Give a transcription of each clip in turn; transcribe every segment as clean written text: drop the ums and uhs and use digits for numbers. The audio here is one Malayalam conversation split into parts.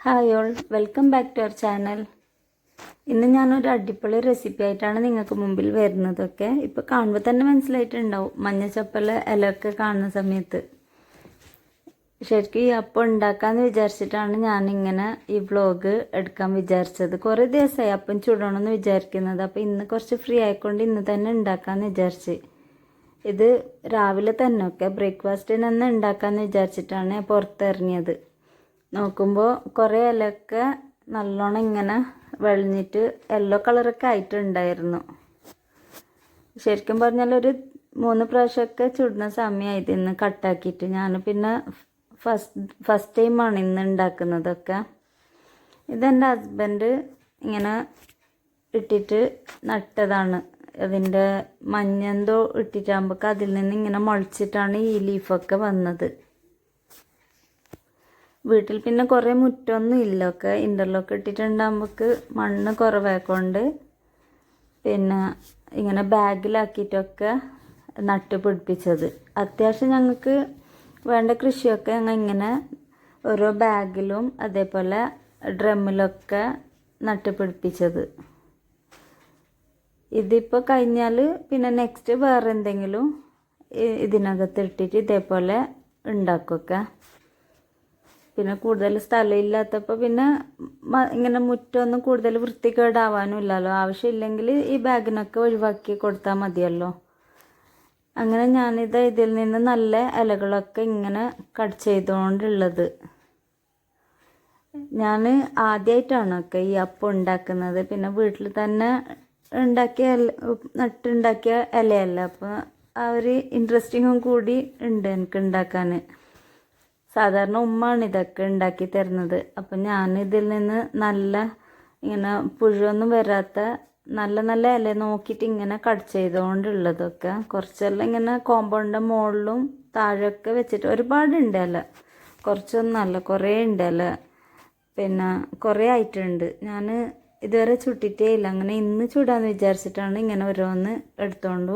Hi all, welcome back to our channel. ഇന്ന് ഞാനൊരു അടിപൊളി റെസിപ്പി ആയിട്ടാണ് നിങ്ങൾക്ക് മുമ്പിൽ വരുന്നതൊക്കെ. ഇപ്പോൾ കാണുമ്പോൾ തന്നെ മനസ്സിലായിട്ടുണ്ടാവും, മഞ്ഞച്ചപ്പല ഇലയൊക്കെ കാണുന്ന സമയത്ത്. ശരിക്കും ഈ അപ്പം ഉണ്ടാക്കാമെന്ന് വിചാരിച്ചിട്ടാണ് ഞാനിങ്ങനെ ഈ വ്ളോഗ് എടുക്കാൻ വിചാരിച്ചത്. കുറേ ദിവസമായി അപ്പം ചുടണമെന്ന് വിചാരിക്കുന്നത്. അപ്പോൾ ഇന്ന് കുറച്ച് ഫ്രീ ആയിക്കൊണ്ട് ഇന്ന് തന്നെ ഉണ്ടാക്കാമെന്ന് വിചാരിച്ച്. ഇത് രാവിലെ തന്നെ ബ്രേക്ക്ഫാസ്റ്റിന് തന്നെ ഉണ്ടാക്കാമെന്ന് വിചാരിച്ചിട്ടാണ് പുറത്തിറങ്ങിയത്. നോക്കുമ്പോൾ കുറേ ഇലയൊക്കെ നല്ലോണം ഇങ്ങനെ വെളിഞ്ഞിട്ട് യെല്ലോ കളറൊക്കെ ആയിട്ടുണ്ടായിരുന്നു. ശരിക്കും പറഞ്ഞാൽ ഒരു 3 പ്രാവശ്യമൊക്കെ ചുടുന്ന സമയമായി ഇന്ന് കട്ടാക്കിയിട്ട്. ഞാൻ പിന്നെ ഫസ്റ്റ് ടൈമാണ് ഇന്ന് ഉണ്ടാക്കുന്നതൊക്കെ. ഇതെൻ്റെ ഹസ്ബൻഡ് ഇങ്ങനെ ഇട്ടിട്ട് നട്ടതാണ്. അതിൻ്റെ മഞ്ഞെന്തോ ഇട്ടിട്ടാകുമ്പോൾ അതിൽ നിന്ന് ഇങ്ങനെ മുളച്ചിട്ടാണ് ഈ ലീഫൊക്കെ വന്നത്. വീട്ടിൽ പിന്നെ കുറേ മുറ്റമൊന്നും ഇല്ല, ഇൻ്റർലോക്ക് ഇട്ടിട്ടുണ്ടാകുമ്പോൾ മണ്ണ് കുറവായതുകൊണ്ട് പിന്നെ ഇങ്ങനെ ബാഗിലാക്കിയിട്ടൊക്കെ നട്ട് പിടിപ്പിച്ചത്. അത്യാവശ്യം ഞങ്ങൾക്ക് വേണ്ട കൃഷിയൊക്കെ ഞങ്ങൾ ഇങ്ങനെ ഓരോ ബാഗിലും അതേപോലെ ഡ്രമ്മിലൊക്കെ നട്ട് പിടിപ്പിച്ചത്. ഇതിപ്പോൾ കഴിഞ്ഞാൽ പിന്നെ നെക്സ്റ്റ് വേറെ എന്തെങ്കിലും ഇതിനകത്ത് ഇട്ടിട്ട് ഇതേപോലെ ഉണ്ടാക്കുക. പിന്നെ കൂടുതൽ സ്ഥലമില്ലാത്തപ്പോൾ പിന്നെ ഇങ്ങനെ മുറ്റമൊന്നും കൂടുതൽ വൃത്തികേടാവാനും ഇല്ലല്ലോ. ആവശ്യമില്ലെങ്കിൽ ഈ ബാഗിനൊക്കെ ഒഴിവാക്കി കൊടുത്താൽ മതിയല്ലോ. അങ്ങനെ ഇതിൽ നിന്ന് നല്ല ഇലകളൊക്കെ ഇങ്ങനെ കട്ട് ചെയ്തുകൊണ്ടുള്ളത്. ഞാൻ ആദ്യമായിട്ടാണ് ഈ അപ്പം ഉണ്ടാക്കുന്നത്. പിന്നെ വീട്ടിൽ തന്നെ നട്ടുണ്ടാക്കിയ ഇലയല്ല. അപ്പോൾ ആ ഒരു ഇൻട്രസ്റ്റിങ്ങും കൂടി ഉണ്ട് എനിക്ക് ഉണ്ടാക്കാൻ. സാധാരണ ഉമ്മാണ് ഇതൊക്കെ ഉണ്ടാക്കി തരുന്നത്. അപ്പം ഞാനിതിൽ നിന്ന് നല്ല ഇങ്ങനെ പുഴുവൊന്നും വരാത്ത നല്ല ഇല നോക്കിയിട്ട് ഇങ്ങനെ കട്ട് ചെയ്തുകൊണ്ടുള്ളതൊക്കെ. കുറച്ചെല്ലാം ഇങ്ങനെ കോമ്പൗണ്ടിൻ്റെ മുകളിലും താഴെയൊക്കെ വെച്ചിട്ട് ഒരുപാടുണ്ട് ഇല, കുറച്ചൊന്നുമല്ല, കുറേ ഉണ്ട് ഇല. പിന്നെ കുറേ ആയിട്ടുണ്ട്. ഞാൻ ഇതുവരെ ചുട്ടിട്ടേ ഇല്ല. അങ്ങനെ ഇന്ന് ചൂടാന്ന് വിചാരിച്ചിട്ടാണ് ഇങ്ങനെ ഓരോന്ന് എടുത്തോണ്ട്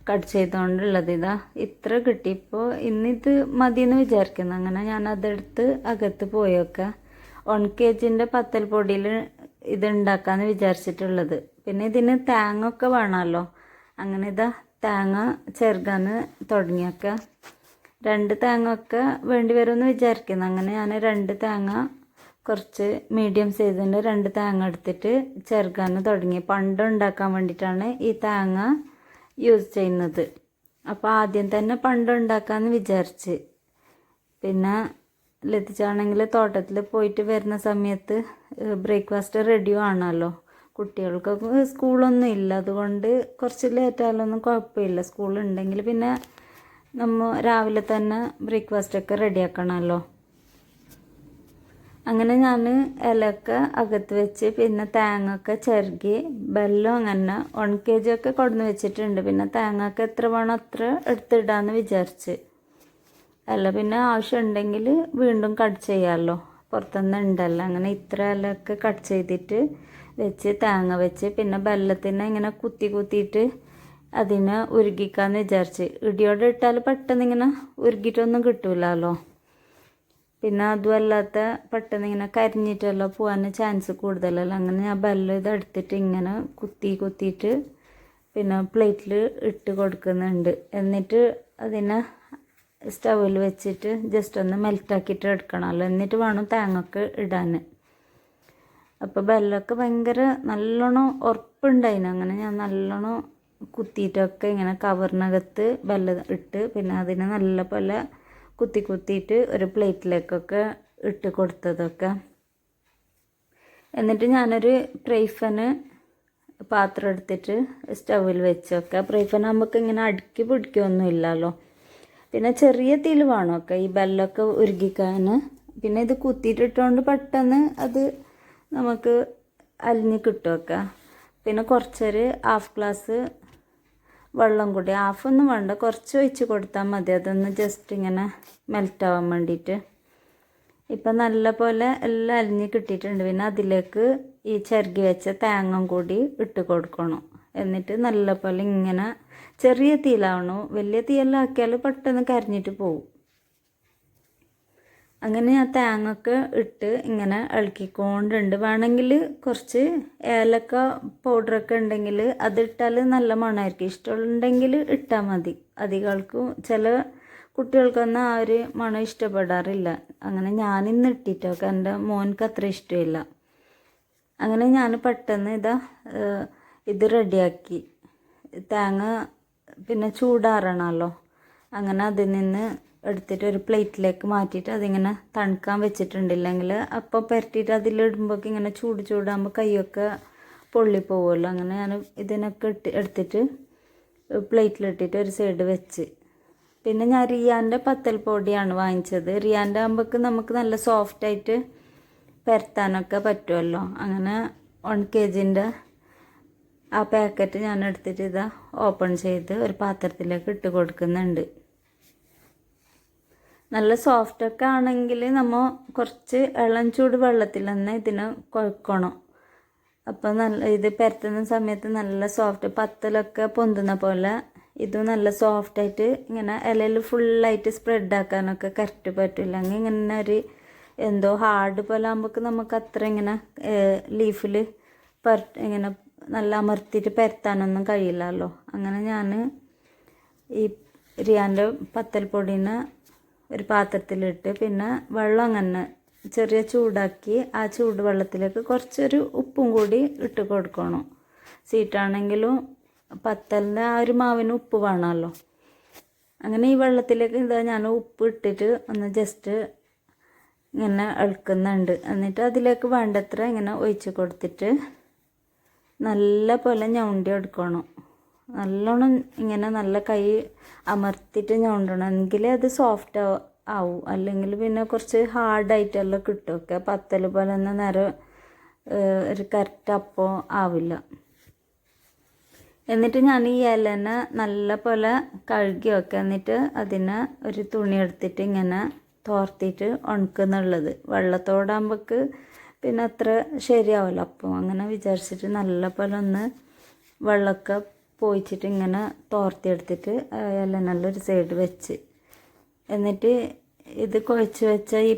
കട്ട് ചെയ്തുകൊണ്ടുള്ളത്. ഇത്ര കിട്ടിയപ്പോൾ ഇന്നിത് മതിയെന്ന് വിചാരിക്കുന്നു. അങ്ങനെ ഞാനതെടുത്ത് അകത്ത് പോയൊക്കെ 1 kg പത്തൽ പൊടിയിൽ ഇത് ഉണ്ടാക്കാമെന്ന് വിചാരിച്ചിട്ടുള്ളത്. പിന്നെ ഇതിന് തേങ്ങ വേണമല്ലോ. അങ്ങനെ തേങ്ങ ചെറുകാന്ന് തുടങ്ങിയൊക്കെ 2 തേങ്ങ വേണ്ടി വരുമെന്ന് വിചാരിക്കുന്നു. അങ്ങനെ ഞാൻ 2 തേങ്ങ കുറച്ച് മീഡിയം സൈസിൻ്റെ 2 തേങ്ങ എടുത്തിട്ട് ചെറുകാന്ന് തുടങ്ങി. പണ്ടുണ്ടാക്കാൻ വേണ്ടിയിട്ടാണ് ഈ തേങ്ങ യൂസ് ചെയ്യുന്നത്. അപ്പോൾ ആദ്യം തന്നെ പണ്ടുണ്ടാക്കാമെന്ന് വിചാരിച്ച്. പിന്നെ ലതിച്ചാണെങ്കിൽ തോട്ടത്തിൽ പോയിട്ട് വരുന്ന സമയത്ത് ബ്രേക്ക്ഫാസ്റ്റ് റെഡിയും ആണല്ലോ. കുട്ടികൾക്കൊക്കെ സ്കൂളൊന്നും ഇല്ല, അതുകൊണ്ട് കുറച്ച് ലേറ്റായാലൊന്നും കുഴപ്പമില്ല. സ്കൂളുണ്ടെങ്കിൽ പിന്നെ നമ്മൾ രാവിലെ തന്നെ ബ്രേക്ക്ഫാസ്റ്റൊക്കെ റെഡിയാക്കണമല്ലോ. അങ്ങനെ ഞാൻ ഇലയൊക്കെ അകത്ത് വെച്ച് പിന്നെ തേങ്ങ ചിരകി വെല്ലം അങ്ങനെ 1 kg കൊടുന്ന് വെച്ചിട്ടുണ്ട്. പിന്നെ തേങ്ങ എത്ര വേണം അത്ര എടുത്തിടാമെന്ന് വിചാരിച്ച്. ഇല പിന്നെ ആവശ്യമുണ്ടെങ്കിൽ വീണ്ടും കട്ട് ചെയ്യാമല്ലോ, പുറത്തുനിന്ന് ഉണ്ടല്ലോ. അങ്ങനെ ഇത്ര ഇലയൊക്കെ കട്ട് ചെയ്തിട്ട് വെച്ച് തേങ്ങ വെച്ച് പിന്നെ വെല്ലത്തിനെ ഇങ്ങനെ കുത്തിയിട്ട് അതിനെ ഉരുകിക്കാമെന്ന് വിചാരിച്ച്. ഇടിയോടെ ഇട്ടാൽ പെട്ടെന്ന് ഇങ്ങനെ ഉരുകിയിട്ടൊന്നും കിട്ടൂലല്ലോ. പിന്നെ അതുമല്ലാത്ത പെട്ടെന്ന് ഇങ്ങനെ കരിഞ്ഞിട്ടല്ലോ പോകാൻ ചാൻസ് കൂടുതലല്ലോ. അങ്ങനെ ഞാൻ ബെല്ലം ഇതെടുത്തിട്ട് ഇങ്ങനെ കുത്തിയിട്ട് പിന്നെ പ്ലേറ്റിൽ ഇട്ട് കൊടുക്കുന്നുണ്ട്. എന്നിട്ട് അതിനെ സ്റ്റൗവിൽ വെച്ചിട്ട് ജസ്റ്റ് ഒന്ന് മെൽറ്റാക്കിയിട്ട് എടുക്കണമല്ലോ. എന്നിട്ട് വേണം തേങ്ങയൊക്കെ ഇടാൻ. അപ്പോൾ ബെല്ലമൊക്കെ ഭയങ്കര നല്ലോണം ഉറപ്പുണ്ടായിന്. അങ്ങനെ ഞാൻ നല്ലോണം കുത്തിയിട്ടൊക്കെ ഇങ്ങനെ കവറിനകത്ത് ബെല്ലം ഇട്ട് പിന്നെ അതിനെ നല്ലപോലെ കുത്തിയിട്ട് ഒരു പ്ലേറ്റിലേക്കൊക്കെ ഇട്ട് കൊടുത്തതൊക്കെ. എന്നിട്ട് ഞാനൊരു പ്രൈഫന് പാത്രം എടുത്തിട്ട് സ്റ്റൗവിൽ വെച്ചൊക്കെ. പ്രൈഫൻ നമുക്ക് ഇങ്ങനെ അടുക്കി പിടിക്കുകയൊന്നും ഇല്ലല്ലോ. പിന്നെ ചെറിയ തീയിൽ വേണം ഈ ബെല്ലമൊക്കെ ഉരുകിക്കാൻ. പിന്നെ ഇത് കുത്തിയിട്ടിട്ടുകൊണ്ട് പെട്ടെന്ന് അത് നമുക്ക് അലിഞ്ഞ് കിട്ടുമൊക്കെ. പിന്നെ കുറച്ചൊരു 1/2 ഗ്ലാസ് വെള്ളം കൂടി, 1/2 വേണ്ട, കുറച്ച് ഒഴിച്ച് കൊടുത്താൽ മതി. അതൊന്ന് ജസ്റ്റ് ഇങ്ങനെ മെൽറ്റാവാൻ വേണ്ടിയിട്ട്. ഇപ്പം നല്ല പോലെ എല്ലാം അലിഞ്ഞ് കിട്ടിയിട്ടുണ്ട്. പിന്നെ അതിലേക്ക് ഈ ചിരകി വെച്ച തേങ്ങ കൂടി ഇട്ട് കൊടുക്കണം. എന്നിട്ട് നല്ല പോലെ ഇങ്ങനെ ചെറിയ തീയിലാവണം. വലിയ തീയെല്ലാം ആക്കിയാൽ പെട്ടെന്ന് കരിഞ്ഞിട്ട് പോകും. അങ്ങനെ ഞാൻ തേങ്ങൊക്കെ ഇട്ട് ഇങ്ങനെ ഇളക്കിക്കൊണ്ടുണ്ട്. വേണമെങ്കിൽ കുറച്ച് ഏലക്ക പൗഡറൊക്കെ ഉണ്ടെങ്കിൽ അതിട്ടാൽ നല്ല മണമായിരിക്കും. ഇഷ്ടമുണ്ടെങ്കിൽ ഇട്ടാൽ മതി. അധികൾക്കും ചില കുട്ടികൾക്കൊന്നും ആ ഒരു മണം ഇഷ്ടപ്പെടാറില്ല. അങ്ങനെ ഞാനിന്ന് ഇട്ടിട്ടൊക്കെ എൻ്റെ മോനക്ക് അത്ര ഇഷ്ടമില്ല. അങ്ങനെ ഞാൻ പെട്ടെന്ന് ഇത് റെഡിയാക്കി. തേങ്ങ പിന്നെ ചൂടാറണമല്ലോ. അങ്ങനെ അതിൽ നിന്ന് എടുത്തിട്ട് ഒരു പ്ലേറ്റിലേക്ക് മാറ്റിയിട്ട് അതിങ്ങനെ തണുക്കാൻ വെച്ചിട്ടുണ്ടില്ലെങ്കിൽ അപ്പോൾ പുരട്ടിയിട്ട് അതിലിടുമ്പോൾ ഇങ്ങനെ ചൂടാകുമ്പോൾ കൈയൊക്കെ പൊള്ളിപ്പോവുമല്ലോ. അങ്ങനെ ഞാൻ ഇതിനൊക്കെ എടുത്തിട്ട് പ്ലേറ്റിലിട്ടിട്ട് ഒരു സൈഡ് വെച്ച്. പിന്നെ ഞാൻ റിയാൻ്റെ പത്തൽ പൊടിയാണ് വാങ്ങിച്ചത്. റിയാൻ്റെ ആകുമ്പോഴേക്ക് നമുക്ക് നല്ല സോഫ്റ്റായിട്ട് പരത്താനൊക്കെ പറ്റുമല്ലോ. അങ്ങനെ 1 kg ആ പാക്കറ്റ് ഞാൻ എടുത്തിട്ട് ഓപ്പൺ ചെയ്ത് ഒരു പാത്രത്തിലേക്ക് ഇട്ട് കൊടുക്കുന്നുണ്ട്. നല്ല സോഫ്റ്റൊക്കെ ആണെങ്കിൽ നമ്മൾ കുറച്ച് ഇളം ചൂട് വെള്ളത്തിൽ തന്നെ ഇതിനെ കുഴക്കണം. അപ്പോൾ ഇത് പരത്തുന്ന സമയത്ത് നല്ല സോഫ്റ്റ്, പത്തലൊക്കെ പൊന്തുന്ന പോലെ ഇതും നല്ല സോഫ്റ്റായിട്ട് ഇങ്ങനെ ഇലയിൽ ഫുള്ളായിട്ട് സ്പ്രെഡ് ആക്കാനൊക്കെ കറക്റ്റ് പറ്റില്ല. അങ്ങനെ ഇങ്ങനെ ഒരു എന്തോ ഹാർഡ് പോലെ ആകുമ്പോൾ നമുക്ക് അത്ര ഇങ്ങനെ ലീഫിൽ ഇങ്ങനെ നല്ല അമർത്തിയിട്ട് പരത്താനൊന്നും കഴിയില്ലല്ലോ. അങ്ങനെ ഞാൻ ഈ റിയാൻ്റെ പത്തൽ പൊടീനെ ഒരു പാത്രത്തിലിട്ട് പിന്നെ വെള്ളം അങ്ങനെ ചെറിയ ചൂടാക്കി ആ ചൂട് വെള്ളത്തിലേക്ക് കുറച്ചൊരു ഉപ്പും കൂടി ഇട്ട് കൊടുക്കണം. സ്വീറ്റാണെങ്കിലും പത്തലിൻ്റെ ആ ഒരു മാവിന് ഉപ്പ് വേണമല്ലോ. അങ്ങനെ ഈ വെള്ളത്തിലേക്ക് ഞാൻ ഉപ്പ് ഇട്ടിട്ട് ഒന്ന് ജസ്റ്റ് ഇങ്ങനെ ഇളക്കുന്നുണ്ട്. എന്നിട്ട് അതിലേക്ക് വേണ്ടത്ര ഇങ്ങനെ ഒഴിച്ച് കൊടുത്തിട്ട് നല്ല പോലെ ഞൗണ്ടി എടുക്കണം. നല്ലോണം ഇങ്ങനെ നല്ല കൈ അമർത്തിയിട്ട് ഞൗണ്ടണം, എങ്കിലേ അത് സോഫ്റ്റ് ആവും. അല്ലെങ്കിൽ പിന്നെ കുറച്ച് ഹാർഡായിട്ടെല്ലാം കിട്ടുമൊക്കെ. പത്തൽ പോലെ തന്നെ നേരെ ഒരു കറക്റ്റ് അപ്പോൾ ആവില്ല. എന്നിട്ട് ഞാൻ ഈ ഇലനെ നല്ല പോലെ കഴുകി വെക്കുക. എന്നിട്ട് അതിനെ ഒരു തുണി എടുത്തിട്ട് ഇങ്ങനെ തോർത്തിയിട്ട് ഉണക്കുന്നുള്ളത്. വെള്ളത്തോടാകുമ്പോൾക്ക് പിന്നെ അത്ര ശരിയാവില്ല. അപ്പോൾ അങ്ങനെ വിചാരിച്ചിട്ട് നല്ല പോലെ ഒന്ന് വെള്ളമൊക്കെ പോയിച്ചിട്ട് ഇങ്ങനെ തോർത്തിയെടുത്തിട്ട് ഇല നല്ലൊരു സൈഡ് വെച്ച്. എന്നിട്ട് ഇത് കുഴച്ച് വെച്ച ഈ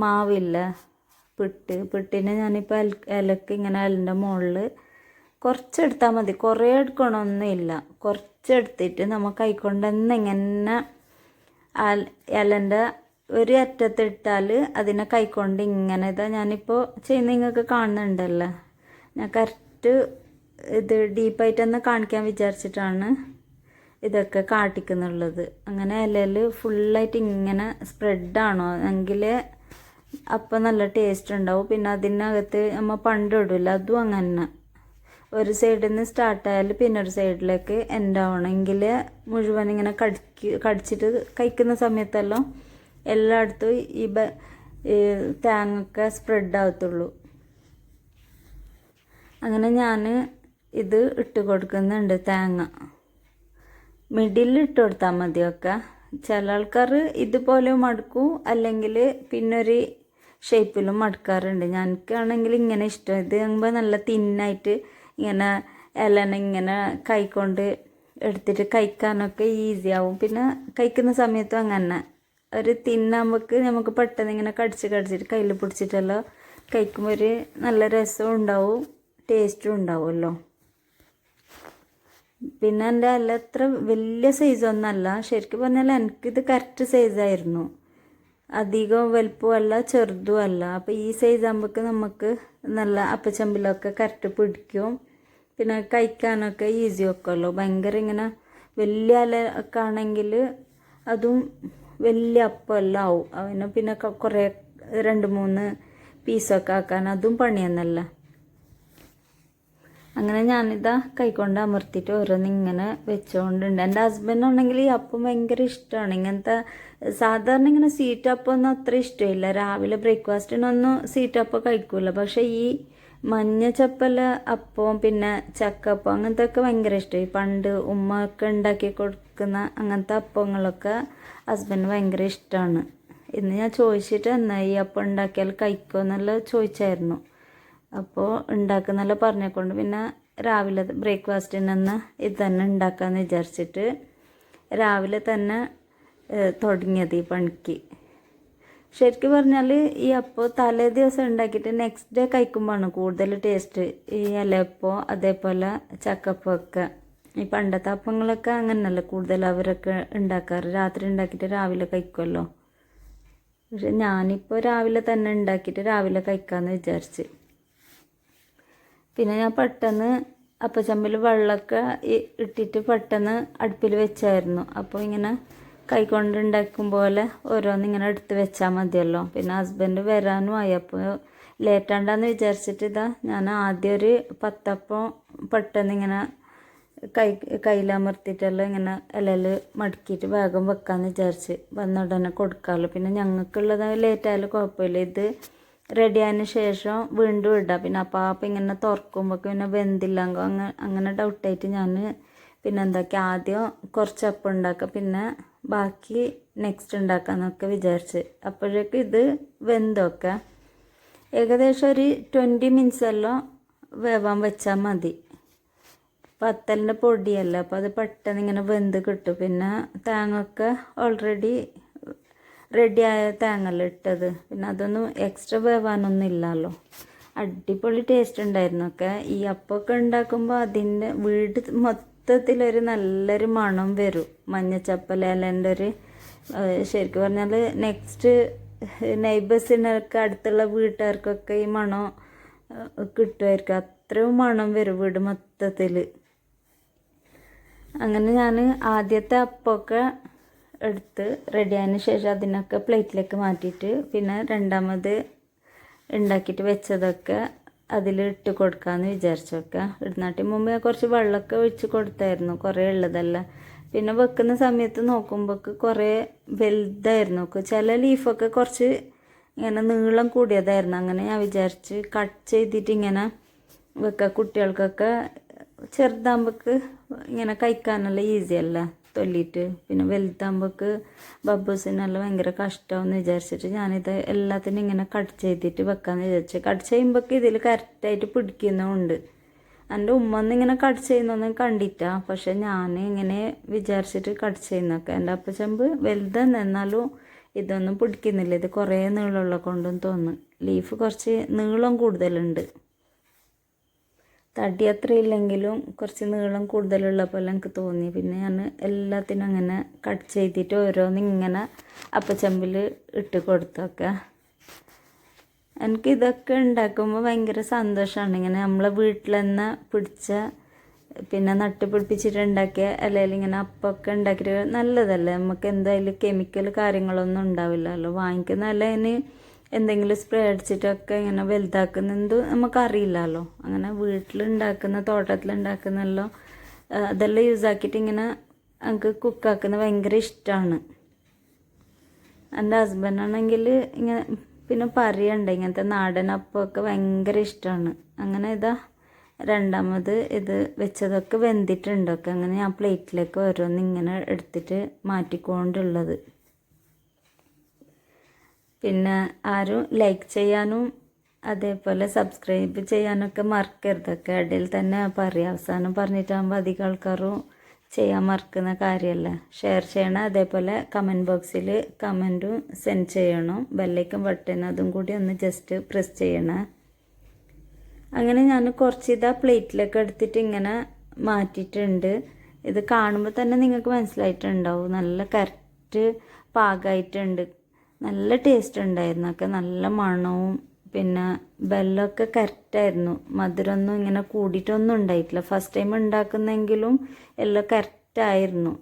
മാവില്ല പിട്ടിനെ ഞാനിപ്പോൾ ഇലക്ക് ഇങ്ങനെ ഇലൻ്റെ മുകളിൽ കുറച്ചെടുത്താൽ മതി, കുറേ എടുക്കണമൊന്നുമില്ല. കുറച്ചെടുത്തിട്ട് നമ്മൾ കൈക്കൊണ്ട് തന്നെ ഇങ്ങനെ ഇലൻ്റെ ഒരു അറ്റത്തിട്ടാൽ അതിനെ കൈക്കൊണ്ട് ഇങ്ങനെ ഞാനിപ്പോൾ ചെയ്യുന്ന നിങ്ങൾക്ക് കാണുന്നുണ്ടല്ലോ. ഞാൻ കറക്റ്റ് ഇത് ഡീപ്പായിട്ട് തന്നെ കാണിക്കാൻ വിചാരിച്ചിട്ടാണ് ഇതൊക്കെ കാട്ടിക്കുന്നുള്ളത്. അങ്ങനെ ഇലയിൽ ഫുള്ളായിട്ട് ഇങ്ങനെ സ്പ്രെഡാണോ എങ്കിൽ അപ്പം നല്ല ടേസ്റ്റ് ഉണ്ടാവും. പിന്നെ അതിനകത്ത് നമ്മൾ പണ്ട് ഇടില്ല, അതും അങ്ങനെ ഒരു സൈഡിൽ നിന്ന് സ്റ്റാർട്ടായാൽ പിന്നെ ഒരു സൈഡിലേക്ക് എൻഡ് ആവണമെങ്കിൽ മുഴുവൻ ഇങ്ങനെ കടിച്ചിട്ട് കഴിക്കുന്ന സമയത്തെല്ലാം എല്ലായിടത്തും ഈ തേങ്ങയൊക്കെ സ്പ്രെഡ് ആവത്തുള്ളൂ. അങ്ങനെ ഞാൻ ഇത് ഇട്ട് കൊടുക്കുന്നുണ്ട്. തേങ്ങ മിഡിലിൽ ഇട്ട് കൊടുത്താൽ മതിയൊക്കെ. ചില ആൾക്കാർ ഇതുപോലെ മടുക്കും, അല്ലെങ്കിൽ പിന്നൊരു ഷേപ്പിലും മടുക്കാറുണ്ട്. എനിക്കാണെങ്കിൽ ഇങ്ങനെ ഇഷ്ടം. ഇത് ആകുമ്പോൾ നല്ല തിന്നായിട്ട് ഇങ്ങനെ ഇലനെ ഇങ്ങനെ കൈകൊണ്ട് എടുത്തിട്ട് കഴിക്കാനൊക്കെ ഈസി ആവും. പിന്നെ കഴിക്കുന്ന സമയത്തും അങ്ങനെ ഒരു തിന്നാകുമ്പോൾക്ക് നമുക്ക് പെട്ടെന്ന് ഇങ്ങനെ കടിച്ചിട്ട് കയ്യിൽ പിടിച്ചിട്ടെല്ലാം കഴിക്കുമ്പോൾ ഒരു നല്ല രസവും ഉണ്ടാവും, ടേസ്റ്റും ഉണ്ടാവുമല്ലോ. പിന്നെ എൻ്റെ ഇല അത്ര വലിയ സൈസൊന്നുമല്ല. ശരിക്കും പറഞ്ഞാൽ എനിക്കിത് കറക്റ്റ് സൈസായിരുന്നു. അധികം വലുപ്പമല്ല ചെറുതുമല്ല. അപ്പോൾ ഈ സൈസ് ആകുമ്പോഴേക്ക് നമുക്ക് നല്ല അപ്പച്ചമ്പിലൊക്കെ കറക്റ്റ് പിടിക്കും. പിന്നെ കഴിക്കാനൊക്കെ ഈസി വെക്കുമല്ലോ. ഭയങ്കര ഇങ്ങനെ വലിയ ഇല ഒക്കെ ആണെങ്കിൽ അതും വലിയ അപ്പമെല്ലാം ആവും. അതിന് പിന്നെ കുറേ 2-3 പീസൊക്കെ ആക്കാൻ അതും പണിയെന്നല്ല. അങ്ങനെ ഞാനിതാ കൈകൊണ്ട് അമർത്തിയിട്ട് ഓരോന്നിങ്ങനെ വെച്ചുകൊണ്ടുണ്ട്. എൻ്റെ ഹസ്ബൻഡുണ്ടെങ്കിൽ ഈ അപ്പം ഭയങ്കര ഇഷ്ടമാണ്. ഇങ്ങനത്തെ സാധാരണ ഇങ്ങനെ സ്വീറ്റ് അപ്പമൊന്നും അത്ര ഇഷ്ടമില്ല. രാവിലെ ബ്രേക്ക്ഫാസ്റ്റിനൊന്നും സ്വീറ്റ് അപ്പം കഴിക്കില്ല. പക്ഷേ ഈ മഞ്ഞ ചപ്പല അപ്പവും പിന്നെ ചക്കപ്പം അങ്ങനത്തെ ഒക്കെ ഭയങ്കര ഇഷ്ടമായി. പണ്ട് ഉമ്മ ഒക്കെ ഉണ്ടാക്കി കൊടുക്കുന്ന അങ്ങനത്തെ അപ്പങ്ങളൊക്കെ ഹസ്ബൻഡ് ഭയങ്കര ഇഷ്ടമാണ്. ഇന്ന് ഞാൻ ചോദിച്ചിട്ട് എന്നാ ഈ അപ്പം ഉണ്ടാക്കിയാൽ കഴിക്കുമോ എന്നെല്ലാം ചോദിച്ചായിരുന്നു. അപ്പോൾ ഉണ്ടാക്കുന്നതെല്ലാം പറഞ്ഞേക്കൊണ്ട് പിന്നെ രാവിലെ ബ്രേക്ക്ഫാസ്റ്റിന് തന്നെ ഇത് തന്നെ ഉണ്ടാക്കാമെന്ന് വിചാരിച്ചിട്ട് രാവിലെ തന്നെ തുടങ്ങിയത് ഈ പണിക്ക്. ശരിക്കും പറഞ്ഞാൽ ഈ അപ്പോൾ തലേ ദിവസം ഉണ്ടാക്കിയിട്ട് നെക്സ്റ്റ് ഡേ കഴിക്കുമ്പോഴാണ് കൂടുതൽ ടേസ്റ്റ്. ഈ ഇലയപ്പോൾ അതേപോലെ ചക്കപ്പൊക്കെ ഈ പണ്ടത്തെ അപ്പങ്ങളൊക്കെ അങ്ങനെയല്ല കൂടുതൽ അവരൊക്കെ ഉണ്ടാക്കാറ്. രാത്രി ഉണ്ടാക്കിയിട്ട് രാവിലെ കഴിക്കുമല്ലോ. പക്ഷെ ഞാനിപ്പോൾ രാവിലെ തന്നെ ഉണ്ടാക്കിയിട്ട് രാവിലെ കഴിക്കാമെന്ന് വിചാരിച്ച്. പിന്നെ ഞാൻ പെട്ടെന്ന് അപ്പച്ചമ്പിൽ വെള്ളമൊക്കെ ഇട്ടിട്ട് പെട്ടെന്ന് അടുപ്പിൽ വെച്ചായിരുന്നു. അപ്പോൾ ഇങ്ങനെ കൈകൊണ്ട് ഉണ്ടാക്കും പോലെ ഓരോന്നിങ്ങനെ എടുത്ത് വെച്ചാൽ മതിയല്ലോ. പിന്നെ ഹസ്ബൻഡ് വരാനും ആയി. അപ്പോൾ ലേറ്റാണ്ടെന്ന് വിചാരിച്ചിട്ട് ഞാൻ ആദ്യം ഒരു 10 അപ്പം പെട്ടെന്ന് ഇങ്ങനെ കയ്യിലമർത്തിയിട്ടെല്ലാം ഇങ്ങനെ ഇലയിൽ മടക്കിയിട്ട് വേഗം വെക്കാമെന്ന് വിചാരിച്ച് വന്ന ഉടനെ കൊടുക്കാമല്ലോ. പിന്നെ ഞങ്ങൾക്കുള്ളത് ലേറ്റായാലും കുഴപ്പമില്ല. ഇത് റെഡി ആയതിന് ശേഷം വീണ്ടും ഇടാം. പിന്നെ അപ്പം ഇങ്ങനെ തുറക്കുമ്പോൾ പിന്നെ വെന്തില്ലെങ്കിൽ അങ്ങനെ ഡൗട്ടായിട്ട് ഞാൻ പിന്നെ എന്താക്കി ആദ്യം കുറച്ച് അപ്പം ഉണ്ടാക്കുക, പിന്നെ ബാക്കി നെക്സ്റ്റ് ഉണ്ടാക്കാമെന്നൊക്കെ വിചാരിച്ച്. അപ്പോഴേക്കും ഇത് വെന്തൊക്കെ ഏകദേശം ഒരു 20 മിനിറ്റ്സ് എല്ലാം വേവാൻ വെച്ചാൽ മതി. പത്തലിൻ്റെ പൊടിയല്ല, അപ്പോൾ അത് പെട്ടെന്ന് ഇങ്ങനെ വെന്ത് കിട്ടും. പിന്നെ തേങ്ങയൊക്കെ ഓൾറെഡി റെഡിയായ തേങ്ങല്ല ഇട്ടത്, പിന്നെ അതൊന്നും എക്സ്ട്രാ വേവാനൊന്നും ഇല്ലല്ലോ. അടിപൊളി ടേസ്റ്റ് ഉണ്ടായിരുന്നു ഒക്കെ. ഈ അപ്പമൊക്കെ ഉണ്ടാക്കുമ്പോൾ അതിൻ്റെ വീട് മൊത്തത്തിലൊരു നല്ലൊരു മണം വരും. മഞ്ഞച്ചപ്പലേൻ്റെ ഒരു ശരിക്കും പറഞ്ഞാൽ നെക്സ്റ്റ് നെയ്ബേഴ്സിനൊക്കെ അടുത്തുള്ള വീട്ടുകാർക്കൊക്കെ ഈ മണം കിട്ടുമായിരിക്കും. അത്രയും മണം വരും വീട് മൊത്തത്തിൽ. അങ്ങനെ ഞാൻ ആദ്യത്തെ അപ്പമൊക്കെ എടുത്ത് റെഡിയായതിന് ശേഷം അതിനൊക്കെ പ്ലേറ്റിലേക്ക് മാറ്റിയിട്ട് പിന്നെ രണ്ടാമത് ഉണ്ടാക്കിയിട്ട് വെച്ചതൊക്കെ അതിൽ ഇട്ട് കൊടുക്കാമെന്ന് വിചാരിച്ചൊക്കെ. ഇടുന്നാട്ടി മുമ്പ് കുറച്ച് വെള്ളമൊക്കെ ഒഴിച്ച് കൊടുത്തായിരുന്നു, കുറേ ഉള്ളതല്ല. പിന്നെ വെക്കുന്ന സമയത്ത് നോക്കുമ്പോൾ കുറേ വലുതായിരുന്നു. ചില ലീഫൊക്കെ കുറച്ച് ഇങ്ങനെ നീളം കൂടിയതായിരുന്നു. അങ്ങനെ ഞാൻ വിചാരിച്ച് കട്ട് ചെയ്തിട്ട് ഇങ്ങനെ വെക്കുക. കുട്ടികൾക്കൊക്കെ ചെറുതാകുമ്പോൾക്ക് ഇങ്ങനെ കഴിക്കാനല്ല ഈസിയല്ല തൊല്ലിയിട്ട്. പിന്നെ വലുതാകുമ്പോൾക്ക് ബബ്ബൂസിനെല്ലാം ഭയങ്കര കഷ്ടമാണെന്ന് വിചാരിച്ചിട്ട് ഞാനിത് എല്ലാത്തിനും ഇങ്ങനെ കട്ട് ചെയ്തിട്ട് വെക്കാമെന്ന് വിചാരിച്ചു. കട്ട് ചെയ്യുമ്പോഴേക്ക് ഇതിൽ കറക്റ്റായിട്ട് പിടിക്കുന്നുമുണ്ട്. എൻ്റെ ഉമ്മ ഒന്നും ഇങ്ങനെ കട്ട് ചെയ്യുന്നൊന്നും കണ്ടിട്ടാ, പക്ഷെ ഞാൻ ഇങ്ങനെ വിചാരിച്ചിട്ട് കട്ട് ചെയ്യുന്നൊക്കെ. എൻ്റെ അപ്പച്ചമ്പ് വലുതെന്ന് എന്നാലും ഇതൊന്നും പിടിക്കുന്നില്ല. ഇത് കുറേ നീളമുള്ള കൊണ്ടും തോന്നുന്നു. ലീഫ് കുറച്ച് നീളം കൂടുതലുണ്ട്. തടി അത്ര ഇല്ലെങ്കിലും കുറച്ച് നീളം കൂടുതലുള്ള പോലെ എനിക്ക് തോന്നി. പിന്നെ ഞാൻ എല്ലാത്തിനും അങ്ങനെ കട്ട് ചെയ്തിട്ട് ഓരോന്നിങ്ങനെ അപ്പച്ചമ്പിൽ ഇട്ട് കൊടുത്തൊക്കെ. എനിക്കിതൊക്കെ ഉണ്ടാക്കുമ്പോൾ ഭയങ്കര സന്തോഷമാണ്. ഇങ്ങനെ നമ്മളെ വീട്ടിൽ തന്നെ പിടിച്ച പിന്നെ നട്ട് പിടിപ്പിച്ചിട്ട് ഉണ്ടാക്കിയ അല്ലെങ്കിൽ ഇങ്ങനെ അപ്പമൊക്കെ ഉണ്ടാക്കിയിട്ട് നല്ലതല്ലേ. നമുക്ക് എന്തായാലും കെമിക്കൽ കാര്യങ്ങളൊന്നും ഉണ്ടാവില്ലല്ലോ. വാങ്ങിക്കുന്ന അതിന് എന്തെങ്കിലും സ്പ്രേ അടിച്ചിട്ടൊക്കെ ഇങ്ങനെ വലുതാക്കുന്നത് നമുക്കറിയില്ലല്ലോ. അങ്ങനെ വീട്ടിലുണ്ടാക്കുന്ന തോട്ടത്തിലുണ്ടാക്കുന്നല്ലോ അതെല്ലാം യൂസാക്കിയിട്ട് ഇങ്ങനെ എനിക്ക് കുക്കാക്കുന്നത് ഭയങ്കര ഇഷ്ടമാണ്. എൻ്റെ ഹസ്ബൻഡാണെങ്കിൽ ഇങ്ങനെ പിന്നെ പറയണ്ട ഇങ്ങനത്തെ നാടൻ അപ്പമൊക്കെ ഭയങ്കര ഇഷ്ടമാണ്. അങ്ങനെ രണ്ടാമത് ഇത് വെച്ചതൊക്കെ വെന്തിട്ടുണ്ടൊക്കെ. അങ്ങനെ ഞാൻ പ്ലേറ്റിലേക്ക് ഓരോന്നിങ്ങനെ എടുത്തിട്ട് മാറ്റിക്കൊണ്ടുള്ളത്. പിന്നെ ആരും ലൈക്ക് ചെയ്യാനും അതേപോലെ സബ്സ്ക്രൈബ് ചെയ്യാനൊക്കെ മറക്കരുതൊക്കെ. ഇടയിൽ തന്നെ പറയാം. അവസാനം പറഞ്ഞിട്ടാകുമ്പോൾ അധികം ആൾക്കാരും ചെയ്യാൻ മറക്കുന്ന കാര്യമല്ല. ഷെയർ ചെയ്യണം. അതേപോലെ കമൻറ്റ് ബോക്സിൽ കമൻറ്റും സെൻഡ് ചെയ്യണം. ബെല്ലൈക്കൺ ബട്ടൺ അതും കൂടി ഒന്ന് ജസ്റ്റ് പ്രസ് ചെയ്യണേ. അങ്ങനെ ഞാൻ കുറച്ച് പ്ലേറ്റിലേക്ക് എടുത്തിട്ട് ഇങ്ങനെ മാറ്റിയിട്ടുണ്ട്. ഇത് കാണുമ്പോൾ തന്നെ നിങ്ങൾക്ക് മനസ്സിലായിട്ടുണ്ടാവും നല്ല കറക്റ്റ് പാകമായിട്ടുണ്ട്. നല്ല ടേസ്റ്റ് ഉണ്ടായിരുന്നു ഒക്കെ. നല്ല മണവും പിന്നെ ബെല്ലമൊക്കെ കറക്റ്റായിരുന്നു. മധുരമൊന്നും ഇങ്ങനെ കൂടിയിട്ടൊന്നും ഉണ്ടായിട്ടില്ല. ഫസ്റ്റ് ടൈം ഉണ്ടാക്കുന്നെങ്കിലും എല്ലാം കറക്റ്റായിരുന്നു.